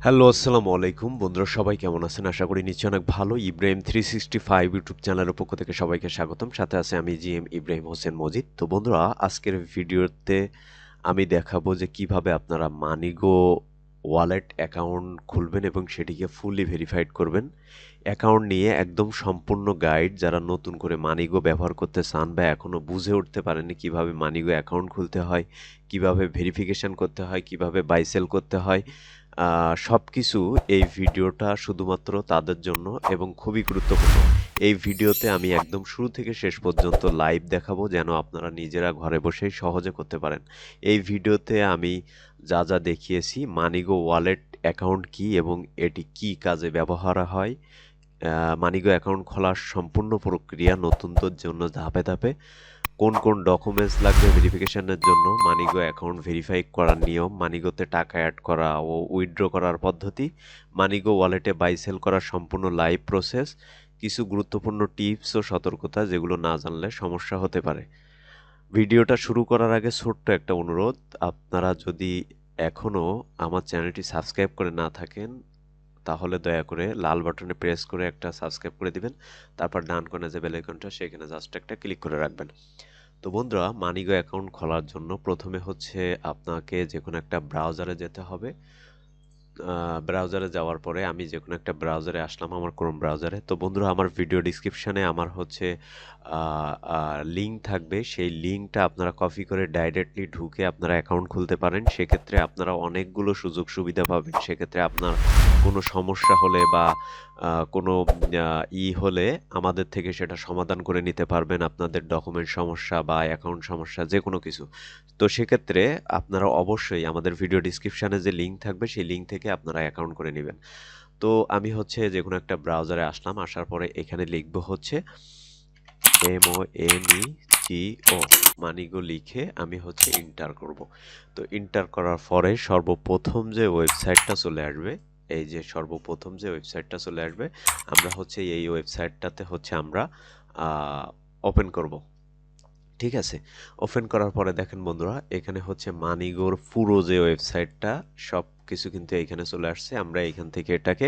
Hello, আসসালামু আলাইকুম। বন্ধুরা সবাই কেমন আছেন? আশা করি নিশ্চয়ই অনেক ভালো। ইব্রাহিম 365 ইউটিউব চ্যানেলের পক্ষ থেকে সবাইকে স্বাগতম। সাথে আছে আমি জিএম ইব্রাহিম হোসেন মজিদ। তো বন্ধুরা, আজকের ভিডিওতে আমি দেখাবো যে কিভাবে আপনারা মানিগো ওয়ালেট অ্যাকাউন্ট খুলবেন এবং সেটিকে ফুললি ভেরিফাইড করবেন। অ্যাকাউন্ট নিয়ে একদম সম্পূর্ণ গাইড, যারা নতুন করে মানিগো ব্যবহার করতে চান বা এখনও বুঝে উঠতে পারেননি কিভাবে মানিগো অ্যাকাউন্ট খুলতে হয়, কিভাবে ভেরিফিকেশন করতে হয়, কিভাবে বাই সেল করতে হয়, সবকিছু এই ভিডিওটা শুধুমাত্র তাদের জন্য এবং খুবই গুরুত্বপূর্ণ। এই ভিডিওতে আমি একদম শুরু থেকে শেষ পর্যন্ত লাইভ দেখাবো, যেন আপনারা নিজেরা ঘরে বসেই সহজে করতে পারেন। এই ভিডিওতে আমি যা যা দেখিয়েছি, মানিগো ওয়ালেট অ্যাকাউন্ট কি এবং এটি কি কাজে ব্যবহার হয়, মানিগো অ্যাকাউন্ট খোলার সম্পূর্ণ প্রক্রিয়া নতুনদের জন্য ধাপে ধাপে, কোন কোন ডকুমেন্টস লাগবে ভেরিফিকেশনের জন্য, মানিগো অ্যাকাউন্ট ভেরিফাই করার নিয়ম, মানিগোতে টাকা অ্যাড করা ও উইথড্র করার পদ্ধতি, মানিগো ওয়ালেটে বাই সেল করার সম্পূর্ণ লাইভ প্রসেস, কিছু গুরুত্বপূর্ণ টিপস ও সতর্কতা যেগুলো না জানলে সমস্যা হতে পারে। ভিডিওটা শুরু করার আগে ছোট্ট একটা অনুরোধ, আপনারা যদি এখনও আমার চ্যানেলটি সাবস্ক্রাইব করে না থাকেন তাহলে দয়া করে লাল বাটনে প্রেস করে একটা সাবস্ক্রাইব করে দিবেন। তারপর ডান কোণে যে বেল আইকনটা, সেখানে জাস্ট একটা ক্লিক করে রাখবেন। তো বন্ধুরা, মানিগো অ্যাকাউন্ট খোলার জন্য প্রথমে হচ্ছে আপনাকে যে কোনো একটা ব্রাউজারে যেতে হবে। ব্রাউজারে যাওয়ার পরে আমি যে কোনো একটা ব্রাউজারে আসলাম, আমার ক্রোম ব্রাউজারে। তো বন্ধুরা, আমার ভিডিও ডিসক্রিপশানে আমার হচ্ছে লিঙ্ক থাকবে। সেই লিঙ্কটা আপনারা কপি করে ডাইরেক্টলি ঢুকে আপনারা অ্যাকাউন্ট খুলতে পারেন। সেক্ষেত্রে আপনারা অনেকগুলো সুযোগ সুবিধা পাবেন। সেক্ষেত্রে আপনার কোনো সমস্যা হলে বা কোনো হলে আমাদের থেকে সেটা সমাধান করে নিতে পারবেন, আপনাদের ডকুমেন্ট সমস্যা বা অ্যাকাউন্ট সমস্যা যে কোনো কিছু। তো সেক্ষেত্রে আপনারা অবশ্যই আমাদের ভিডিও ডিসক্রিপশানে যে লিঙ্ক থাকবে সেই লিঙ্ক থেকে আপনারা অ্যাকাউন্ট করে নেবেন। তো আমি হচ্ছে যে কোনো একটা ব্রাউজারে আসলাম, আসার পরে এখানে লিখব হচ্ছে MONEGO, মানিগো লিখে আমি হচ্ছে ইন্টার করব। তো ইন্টার করার পরে সর্বপ্রথম যে ওয়েবসাইটটা চলে আসবে, এই যে সর্বপ্রথম যে ওয়েবসাইটটা চলে আসবে, আমরা হচ্ছে এই ওয়েবসাইটটাতে হচ্ছে আমরা ওপেন করব। ঠিক আছে? ওপেন করার পরে দেখেন বন্ধুরা, এখানে হচ্ছে মানিগোর পুরো যে ওয়েবসাইটটা সব কিছু কিন্তু এইখানে চলে আসছে। আমরা এইখান থেকে এটাকে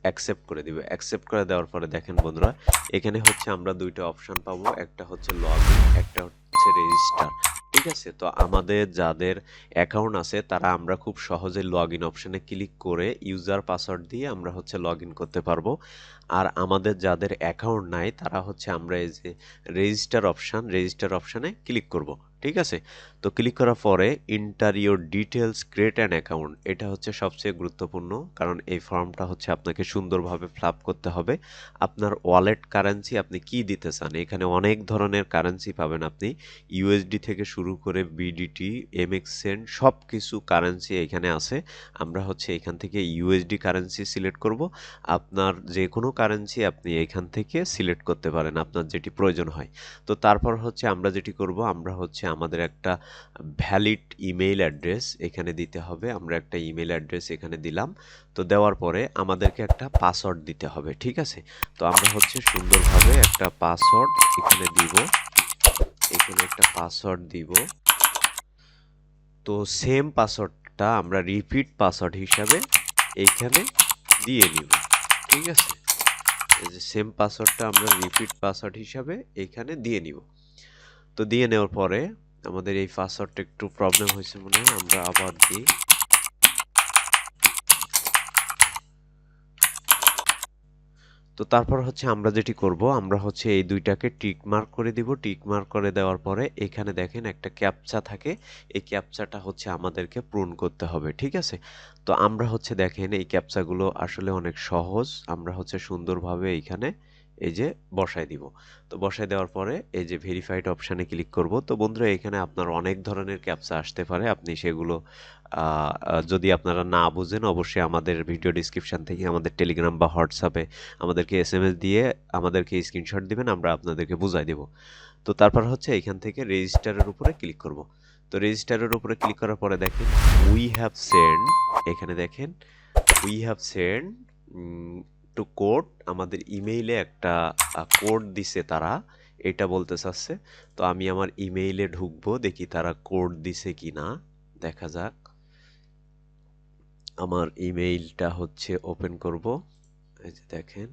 অ্যাকসেপ্ট করে দিব। অ্যাকসেপ্ট করে দেওয়ার পরে দেখেন বন্ধুরা, এখানে হচ্ছে আমরা দুইটা অপশন পাবো, একটা হচ্ছে লগ ইন, একটা হচ্ছে রেজিস্টার। ঠিক আছে? তো আমাদের যাদের অ্যাকাউন্ট আছে তারা আমরা খুব সহজে লগ ইন অপশনে ক্লিক করে ইউজার পাসওয়ার্ড দিয়ে আমরা হচ্ছে লগ ইন করতে পারবো। আর আমাদের যাদের অ্যাকাউন্ট নাই তারা হচ্ছে আমরা এই যে রেজিস্টার অপশানে ক্লিক করব। ঠিক আছে? তো ক্লিক করার পরে enter your details create an account, এটা হচ্ছে সবচেয়ে গুরুত্বপূর্ণ, কারণ এই ফর্মটা হচ্ছে আপনাকে সুন্দরভাবে ফিল আপ করতে হবে। আপনার ওয়ালেট কারেন্সি আপনি কি দিতে চান, এখানে অনেক ধরনের কারেন্সি পাবেন আপনি, ইউএসডি থেকে শুরু করে বিডিটি, এমএক্সেন্ট, সব কিছু কারেন্সি এখানে আছে। আমরা হচ্ছে এখান থেকে ইউএসডি কারেন্সি সিলেক্ট করব। আপনার যে কোনো কারেন্সি আপনি এখান থেকে সিলেক্ট করতে পারেন, আপনার যেটি প্রয়োজন হয়। তো তারপর হচ্ছে আমরা যেটি করব, আমরা হচ্ছে আমাদের একটা ভ্যালিড ইমেইল অ্যাড্রেস এখানে দিতে হবে। আমরা একটা ইমেইল অ্যাড্রেস এখানে দিলাম। তো দেওয়ার পরে আমাদেরকে একটা পাসওয়ার্ড দিতে হবে। ঠিক আছে? তো আমরা হচ্ছে সুন্দরভাবে একটা পাসওয়ার্ড এখানে দিব, এখানে একটা পাসওয়ার্ড দিব। তো সেম পাসওয়ার্ডটা আমরা রিপিট পাসওয়ার্ড হিসাবে এইখানে দিয়ে নিব। ঠিক আছে? এই যে সেম পাসওয়ার্ডটা আমরা রিপিট পাসওয়ার্ড হিসাবে এইখানে দিয়ে নিব। তো দিয়ে নেওয়ার পরে আমাদের এই পাসওয়ার্ডটা একটু প্রবলেম হয়েছে মনে হয়, আমরা আবার দিই। তো তারপর হচ্ছে আমরা যেটি করব, আমরা হচ্ছে এই দুইটাকে টিক মার্ক করে দিব। টিক মার্ক করে দেওয়ার পরে এখানে দেখেন একটা ক্যাপচা থাকে, এই ক্যাপচাটা হচ্ছে আমাদেরকে পূরণ করতে হবে। ঠিক আছে? তো আমরা হচ্ছে দেখেন এই ক্যাপচাগুলো আসলে অনেক সহজ, আমরা হচ্ছে সুন্দরভাবে এইখানে এই যে বসায় দিব। তো বসায় দেওয়ার পরে এই যে ভেরিফাইড অপশানে ক্লিক করব। তো বন্ধুরা, এখানে আপনার অনেক ধরনের ক্যাপচা আসতে পারে, আপনি সেগুলো যদি আপনারা না বুঝেন অবশ্যই আমাদের ভিডিও ডিসক্রিপশন থেকে আমাদের টেলিগ্রাম বা হোয়াটসঅ্যাপে আমাদেরকে এসএমএস দিয়ে আমাদেরকে স্ক্রিনশট দিবেন, আমরা আপনাদেরকে বুঝাই দেব। তো তারপর হচ্ছে এখান থেকে রেজিস্টারের উপরে ক্লিক করব। তো রেজিস্টারের উপরে ক্লিক করার পরে দেখেন উই হ্যাভ সেন্ড, এখানে দেখেন we have send to code, আমাদের ইমেইলে একটা কোড দিছে তারা, এটা বলতে চাচ্ছে। তো আমি আমার ইমেইলে ঢুকবো, দেখি তারা কোড দিছে কি না, দেখা যাক। আমার ইমেইলটা হচ্ছে ওপেন করব। এই যে দেখেন,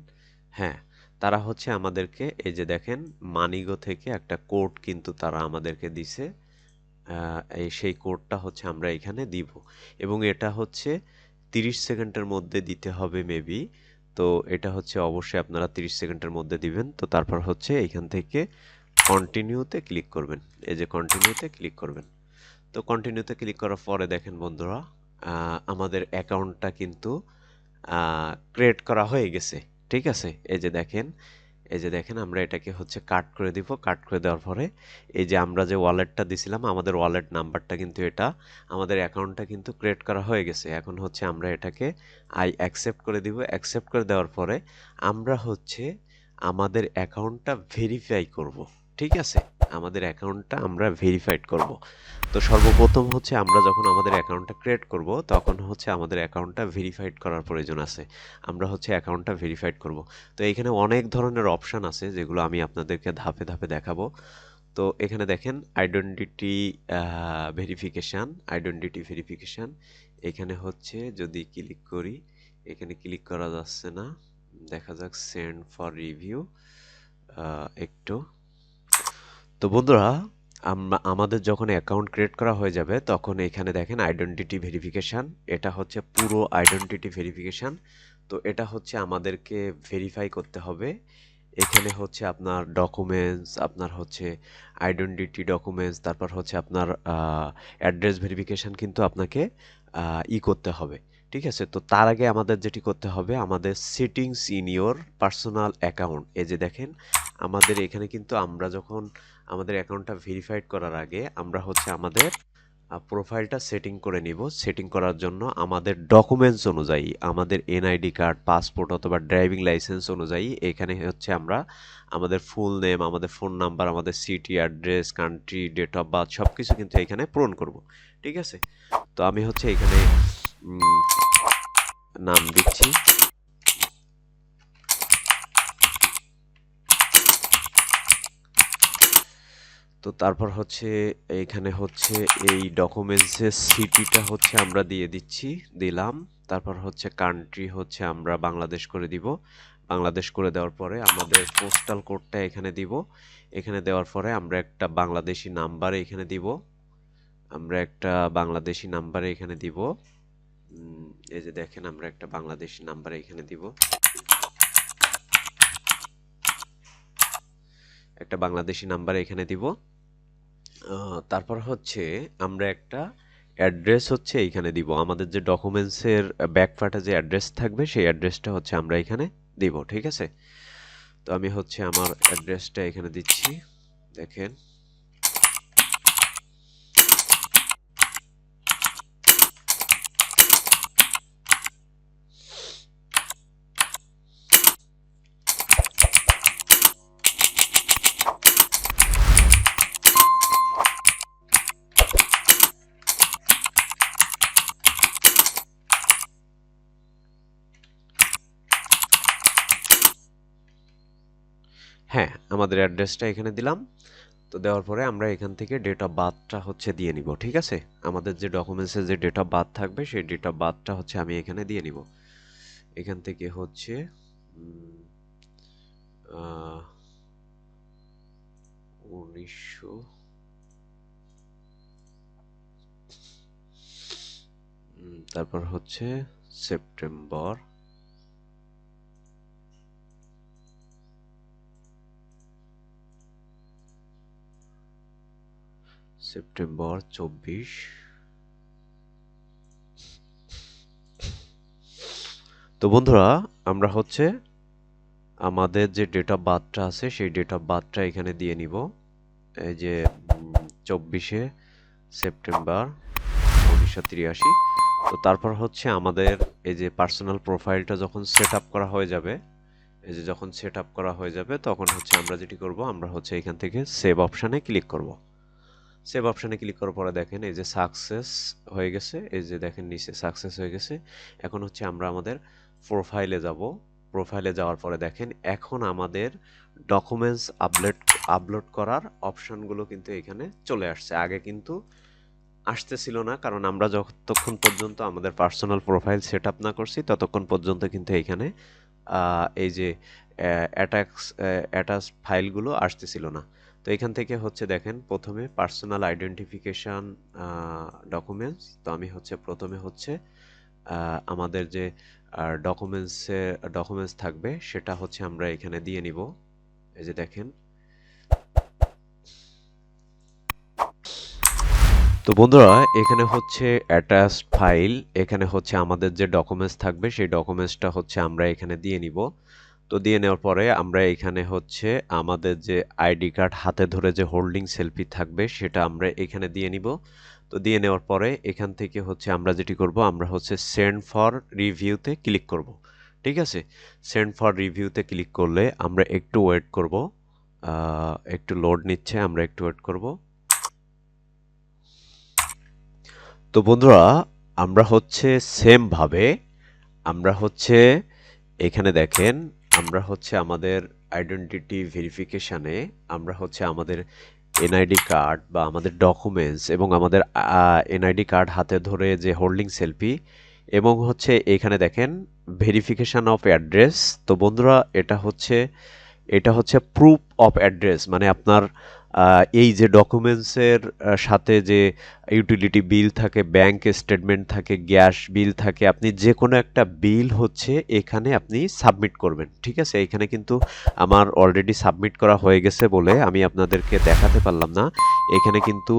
হ্যাঁ, তারা হচ্ছে আমাদেরকে এই যে দেখেন মানিগো থেকে একটা কোড কিন্তু তারা আমাদেরকে দিছে। সেই কোডটা হচ্ছে আমরা এখানে দিব এবং এটা হচ্ছে 30 সেকেন্ডের মধ্যে দিতে হবে মেবি। তো এটা হচ্ছে অবশ্যই আপনারা 30 সেকেন্ডের মধ্যে দিবেন। তো তারপর হচ্ছে এখান থেকে কন্টিনিউতে ক্লিক করবেন। এই যে কন্টিনিউতে ক্লিক করবেন। তো কন্টিনিউতে ক্লিক করার পরে দেখেন বন্ধুরা, আমাদের অ্যাকাউন্টটা কিন্তু ক্রিয়েট করা হয়ে গেছে। ঠিক আছে? এই যে দেখেন আমরা এটাকে হচ্ছে কাট করে দিব। কাট করে দেওয়ার পরে এই যে আমরা যে ওয়ালেটটা দিছিলাম, আমাদের ওয়ালেট নাম্বারটা কিন্তু এটা, আমাদের অ্যাকাউন্টটা কিন্তু ক্রিয়েট করা হয়ে গেছে। এখন হচ্ছে আমরা এটাকে আই অ্যাকসেপ্ট করে দিব। অ্যাকসেপ্ট করে দেওয়ার পরে আমরা হচ্ছে আমাদের অ্যাকাউন্টটা ভেরিফাই করব। ঠিক আছে? আমাদের অ্যাকাউন্টটা আমরা ভেরিফাইড করব। তো সর্বপ্রথম হচ্ছে আমরা যখন আমাদের অ্যাকাউন্টটা ক্রিয়েট করব তখন হচ্ছে আমাদের অ্যাকাউন্টটা ভেরিফাইড করার প্রয়োজন আছে। আমরা হচ্ছে অ্যাকাউন্টটা ভেরিফাইড করব। তো এখানে অনেক ধরনের অপশান আছে যেগুলো আমি আপনাদেরকে ধাপে ধাপে দেখাবো। তো এখানে দেখেন আইডেন্টিটি ভেরিফিকেশান। এখানে হচ্ছে যদি ক্লিক করি, এখানে ক্লিক করা যাচ্ছে না। দেখা যাক সেন্ড ফর রিভিউ একটু। তো বন্ধুরা, আমাদের যখন অ্যাকাউন্ট ক্রিয়েট করা হয়ে যাবে তখন এখানে দেখেন আইডেন্টিটি ভেরিফিকেশান। এটা হচ্ছে পুরো আইডেন্টিটি ভেরিফিকেশান। তো এটা হচ্ছে আমাদেরকে ভেরিফাই করতে হবে। এখানে হচ্ছে আপনার ডকুমেন্টস, আপনার হচ্ছে আইডেন্টিটি ডকুমেন্টস, তারপর হচ্ছে আপনার অ্যাড্রেস ভেরিফিকেশান কিন্তু আপনাকে করতে হবে। ঠিক আছে? তো তার আগে আমাদের যেটি করতে হবে, আমাদের settings in your personal account. এই যে দেখেন আমাদের এখানে কিন্তু আমরা যখন আমাদের অ্যাকাউন্টটা ভেরিফাইড করার আগে আমরা হচ্ছে আমাদের প্রোফাইলটা সেটিং করে নিব। সেটিং করার জন্য আমাদের ডকুমেন্টস অনুযায়ী, আমাদের এনআইডি কার্ড, পাসপোর্ট অথবা ড্রাইভিং লাইসেন্স অনুযায়ী এখানে হচ্ছে আমরা আমাদের ফুল নেম, আমাদের ফোন নাম্বার, আমাদের city, address, country, date of birth সব কিছু কিন্তু এখানে পূরণ করব। ঠিক আছে? তো আমি হচ্ছে এখানে নাম দিচ্ছি। তো তারপর হচ্ছে এইখানে হচ্ছে এই ডকুমেন্টসের সিটিটা হচ্ছে আমরা দিয়ে দিচ্ছি, দিলাম। তারপর হচ্ছে কান্ট্রি হচ্ছে আমরা বাংলাদেশ করে দিব। বাংলাদেশ করে দেওয়ার পরে আমাদের পোস্টাল কোডটা এখানে দিব। এখানে দেওয়ার পরে আমরা একটা বাংলাদেশি নাম্বার এখানে দিব। আমরা একটা বাংলাদেশি নাম্বার এখানে দিব। এই যে দেখেন আমরা একটা বাংলাদেশি নাম্বার এখানে দিব। একটা বাংলাদেশি নাম্বার এখানে দিব। তারপর হচ্ছে আমরা একটা অ্যাড্রেস হচ্ছে এইখানে দিব। আমাদের যে ডকুমেন্টসের ব্যাক পার্টে যে অ্যাড্রেস থাকবে সেই অ্যাড্রেসটা হচ্ছে আমরা এখানে দিব। ঠিক আছে? তো আমি হচ্ছে আমার অ্যাড্রেসটা এখানে দিচ্ছি। দেখেন, হ্যাঁ, আমাদের অ্যাড্রেসটা এখানে দিলাম। তো দেওয়ার পরে আমরা এখান থেকে ডেট অফ বার্থটা হচ্ছে দিয়ে নিব। ঠিক আছে? আমাদের যে ডকুমেন্টসে যে ডেট অফ বার্থ থাকবে সেই ডেট অফ বার্থটা হচ্ছে আমি এখানে দিয়ে নিব। এখান থেকে হচ্ছে 1900, তারপর হচ্ছে সেপ্টেম্বর, সেপ্টেম্বর 24। তো বন্ধুরা, আমরা হচ্ছে আমাদের যে ডেট অফ বার্থটা আছে সেই ডেট অফ বার্থটা এখানে দিয়ে নিব। এই যে 24শে সেপ্টেম্বর 1983। তো তারপর হচ্ছে আমাদের এই যে পার্সোনাল প্রোফাইলটা যখন সেট আপ করা হয়ে যাবে, এই যে যখন সেট আপ করা হয়ে যাবে তখন হচ্ছে আমরা যেটি করব, আমরা হচ্ছে এখান থেকে সেভ অপশানে ক্লিক করব। সেভ অপশানে ক্লিক করার পরে দেখেন এই যে সাকসেস হয়ে গেছে। এই যে দেখেন নিচে সাকসেস হয়ে গেছে। এখন হচ্ছে আমরা আমাদের প্রোফাইলে যাব। প্রোফাইলে যাওয়ার পরে দেখেন এখন আমাদের ডকুমেন্টস আপলোড করার অপশানগুলো কিন্তু এখানে চলে আসছে। আগে কিন্তু আসতেছিল না, কারণ আমরা যতক্ষণ পর্যন্ত আমাদের পার্সোনাল প্রোফাইল সেট আপ না করছি ততক্ষণ পর্যন্ত কিন্তু এখানে এই যে অ্যাটাচ ফাইলগুলো আসতেছিল না। তো এখান থেকে হচ্ছে দেখেন প্রথমে পার্সোনাল আইডেন্টিফিকেশান ডকুমেন্টস। তো আমি হচ্ছে প্রথমে হচ্ছে আমাদের যে ডকুমেন্টস থাকবে সেটা হচ্ছে আমরা এখানে দিয়ে নিব। এই যে দেখেন, তো বন্ধুরা এখানে হচ্ছে অ্যাটাচড ফাইল, এখানে হচ্ছে আমাদের যে ডকুমেন্টস থাকবে সেই ডকুমেন্টসটা হচ্ছে আমরা এখানে দিয়ে নিব। তো দিয়ে নেওয়ার পরে আমরা এখানে হচ্ছে আমাদের যে আইডি কার্ড হাতে ধরে যে হোল্ডিং সেলফি থাকবে সেটা আমরা এখানে দিয়ে নিব। তো দিয়ে নেওয়ার পরে এখান থেকে হচ্ছে আমরা যেটি করব, আমরা হচ্ছে সেন্ড ফর রিভিউতে ক্লিক করব। ঠিক আছে, সেন্ড ফর রিভিউতে ক্লিক করলে আমরা একটু ওয়েট করব, একটু লোড নিচ্ছে, আমরা একটু ওয়েট করব। তো বন্ধুরা আমরা হচ্ছে সেমভাবে আমরা হচ্ছে এখানে দেখেন, আমরা হচ্ছে আমাদের আইডেন্টিটি ভেরিফিকেশানে আমরা হচ্ছে আমাদের এনআইডি কার্ড বা আমাদের ডকুমেন্টস এবং আমাদের এনআইডি কার্ড হাতে ধরে যে হোল্ডিং সেলফি এবং হচ্ছে এখানে দেখেন ভেরিফিকেশান অফ অ্যাড্রেস। তো বন্ধুরা এটা হচ্ছে প্রুফ অফ অ্যাড্রেস, মানে আপনার এই যে ডকুমেন্টসের সাথে যে ইউটিলিটি বিল থাকে, ব্যাংক স্টেটমেন্ট থাকে, গ্যাস বিল থাকে, আপনি যে কোনো একটা বিল হচ্ছে এখানে আপনি সাবমিট করবেন। ঠিক আছে, এখানে কিন্তু আমার অলরেডি সাবমিট করা হয়ে গেছে বলে আমি আপনাদেরকে দেখাতে পারলাম না। এখানে কিন্তু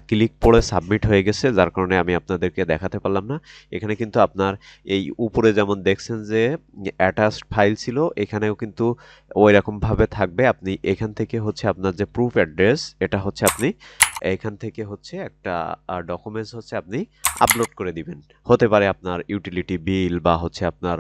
ক্লিক পড়ে সাবমিট হয়ে গেছে, যার কারণে আমি আপনাদেরকে দেখাতে পারলাম না। এখানে কিন্তু আপনার এই উপরে যেমন দেখছেন যে অ্যাটাচড ফাইল ছিল, এখানেও কিন্তু ওই রকমভাবে থাকবে। আপনি এখান থেকে হচ্ছে আপনার যে প্রুফ অ্যাড্রেস, এটা হচ্ছে আপনি এখান থেকে হচ্ছে একটা ডকুমেন্টস হচ্ছে আপনি আপলোড করে দিবেন। হতে পারে আপনার ইউটিলিটি বিল বা হচ্ছে আপনার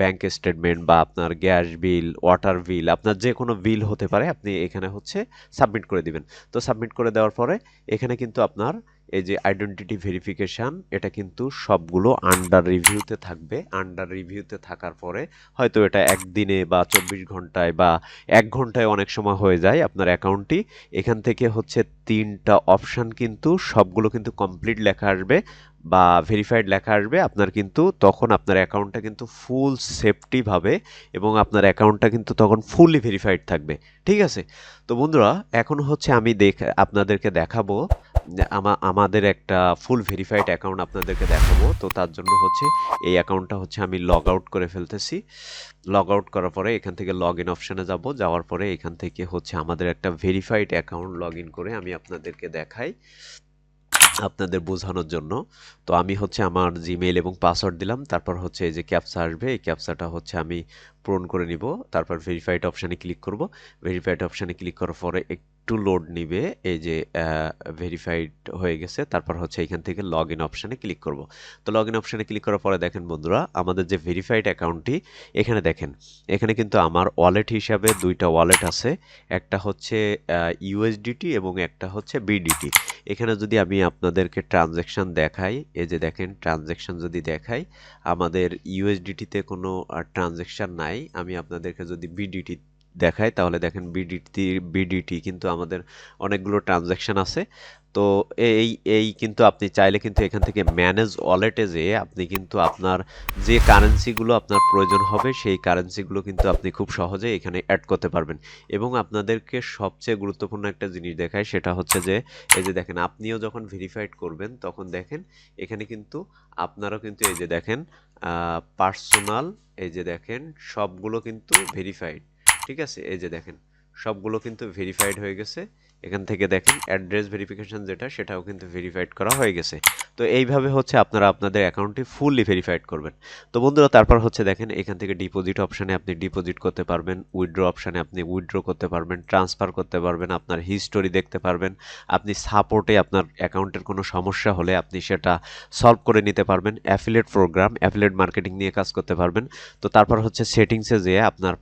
ব্যাংক স্টেটমেন্ট বা আপনার গ্যাস বিল, ওয়াটার বিল, আপনার যে কোনো বিল হতে পারে, আপনি এখানে হচ্ছে সাবমিট করে দিবেন। তো সাবমিট করে দেওয়ার পরে এখানে কিন্তু আপনার এই যে আইডেন্টিটি ভেরিফিকেশান, এটা কিন্তু সবগুলো আন্ডার রিভিউতে থাকবে। আন্ডার রিভিউতে থাকার পরে হয়তো এটা একদিনে বা 24 ঘন্টায় বা 1 ঘন্টায় অনেক সময় হয়ে যায় আপনার অ্যাকাউন্টটি। এখান থেকে হচ্ছে 3টা অপশান কিন্তু সবগুলো কিন্তু কমপ্লিট লেখা আসবে বা ভেরিফাইড লেখা আসবে। আপনার কিন্তু তখন আপনার অ্যাকাউন্টটা কিন্তু ফুল সেফটিভাবে এবং আপনার অ্যাকাউন্টটা কিন্তু তখন ফুললি ভেরিফাইড থাকবে। ঠিক আছে, তো বন্ধুরা এখন হচ্ছে আমি আপনাদেরকে দেখাবো আমাদের একটা ফুল ভেরিফাইড অ্যাকাউন্ট আপনাদেরকে দেখাবো। তো তার জন্য হচ্ছে এই অ্যাকাউন্টটা হচ্ছে আমি লগ আউট করে ফেলতেছি। লগ আউট করার পরে এখান থেকে লগ ইন অপশানে যাব, যাওয়ার পরে এখান থেকে হচ্ছে আমাদের একটা ভেরিফাইড অ্যাকাউন্ট লগ ইন করে আমি আপনাদেরকে দেখাই আপনাদের বোঝানোর জন্য। তো আমি হচ্ছে আমার জিমেইল এবং পাসওয়ার্ড দিলাম, তারপর হচ্ছে এই যে ক্যাপচা আসবে, এই ক্যাপচাটা হচ্ছে আমি পূরণ করে নিব। তারপর ভেরিফাইড অপশানে ক্লিক করব। ভেরিফাইড অপশানে ক্লিক করার পরে একটু লোড নিবে, এই যে ভেরিফাইড হয়ে গেছে। তারপর হচ্ছে এখান থেকে লগ ইন অপশানে ক্লিক করব। তো লগ ইন অপশানে ক্লিক করার পরে দেখেন বন্ধুরা, আমাদের যে ভেরিফাইড অ্যাকাউন্টটি এখানে দেখেন, এখানে কিন্তু আমার ওয়ালেট হিসাবে 2টা ওয়ালেট আছে। একটা হচ্ছে ইউএসডিটি এবং একটা হচ্ছে বিডিটি। এখানে যদি আমি আপনাদেরকে ট্রানজ্যাকশান দেখাই, এই যে দেখেন ট্রানজ্যাকশান যদি দেখাই, আমাদের ইউএসডিটিতে কোনো ট্রানজ্যাকশান নাই। আমি আপনাদেরকে যদি বিডিটি দেখাই তাহলে দেখেন বিডিটি কিন্তু আমাদের অনেকগুলো ট্রানজ্যাকশান আছে। তো এই এই কিন্তু আপনি চাইলে কিন্তু এখান থেকে ম্যানেজ ওয়ালেটে যেয়ে আপনি কিন্তু আপনার যে কারেন্সিগুলো আপনার প্রয়োজন হবে সেই কারেন্সিগুলো কিন্তু আপনি খুব সহজে এখানে অ্যাড করতে পারবেন। এবং আপনাদেরকে সবচেয়ে গুরুত্বপূর্ণ একটা জিনিস দেখায়, সেটা হচ্ছে যে এই যে দেখেন আপনিও যখন ভেরিফাইড করবেন তখন দেখেন এখানে কিন্তু আপনারাও কিন্তু এই যে দেখেন পার্সোনাল, এই যে দেখেন সবগুলো কিন্তু ভেরিফাইড। ঠিক আছে, এই যে দেখেন সবগুলো কিন্তু ভেরিফাইড হয়ে গেছে। এখান থেকে দেখেন অ্যাড্রেস ভেরিফিকেশন যেটা, সেটাও কিন্তু ভেরিফাইড করা হয়ে গেছে। তো এইভাবে হচ্ছে আপনারা আপনাদের অ্যাকাউন্টটি ফুললি ভেরিফাইড করবেন। তো বন্ধুরা তারপর হচ্ছে দেখেন এখান থেকে ডিপোজিট অপশানে আপনি ডিপোজিট করতে পারবেন, উইথড্র অপশানে আপনি উইথড্র করতে পারবেন, ট্রান্সফার করতে পারবেন, আপনার হিস্টোরি দেখতে পারবেন, আপনি সাপোর্টে আপনার অ্যাকাউন্টের কোনো সমস্যা হলে আপনি সেটা সলভ করে নিতে পারবেন, অ্যাফিলিয়েট প্রোগ্রাম, অ্যাফিলিয়েট মার্কেটিং নিয়ে কাজ করতে পারবেন। তো তারপর হচ্ছে সেটিংসে যেয়ে আপনার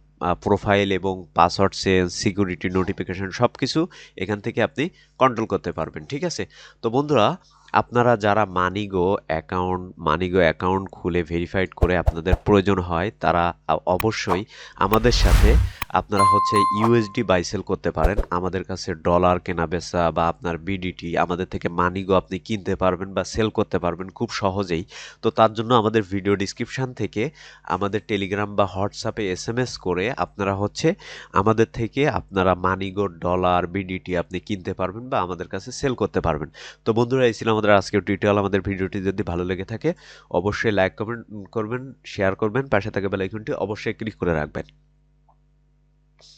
প্রোফাইল এবং পাসওয়ার্ড সেন্স, সিকিউরিটি, নোটিফিকেশন সব কিছু এখান থেকে আপনি কন্ট্রোল করতে পারবেন। ঠিক আছে, তো বন্ধুরা আপনারা যারা মানিগো অ্যাকাউন্ট খুলে ভেরিফাইড করে আপনাদের প্রয়োজন হয় তারা অবশ্যই আমাদের সাথে আপনারা হচ্ছে ইউএসডি বাই সেল করতে পারেন। আমাদের কাছে ডলার কেনা বেচা বা আপনার বিডিটি আমাদের থেকে মানিগো আপনি কিনতে পারবেন বা সেল করতে পারবেন খুব সহজেই। তো তার জন্য আমাদের ভিডিও ডিসক্রিপশন থেকে আমাদের টেলিগ্রাম বা হোয়াটসঅ্যাপে এসএমএস করে আপনারা হচ্ছে আমাদের থেকে আপনারা মানিগো ডলার বিডিটি আপনি কিনতে পারবেন বা আমাদের কাছে সেল করতে পারবেন। তো বন্ধুরা, এই ছিল আমাদের আজকের টিউটোরিয়াল। আমাদের ভিডিওটি যদি ভালো লেগে থাকে অবশ্যই লাইক কমেন্ট করবেন, শেয়ার করবেন, পাশে থাকা বেল আইকনটি অবশ্যই ক্লিক করে রাখবেন।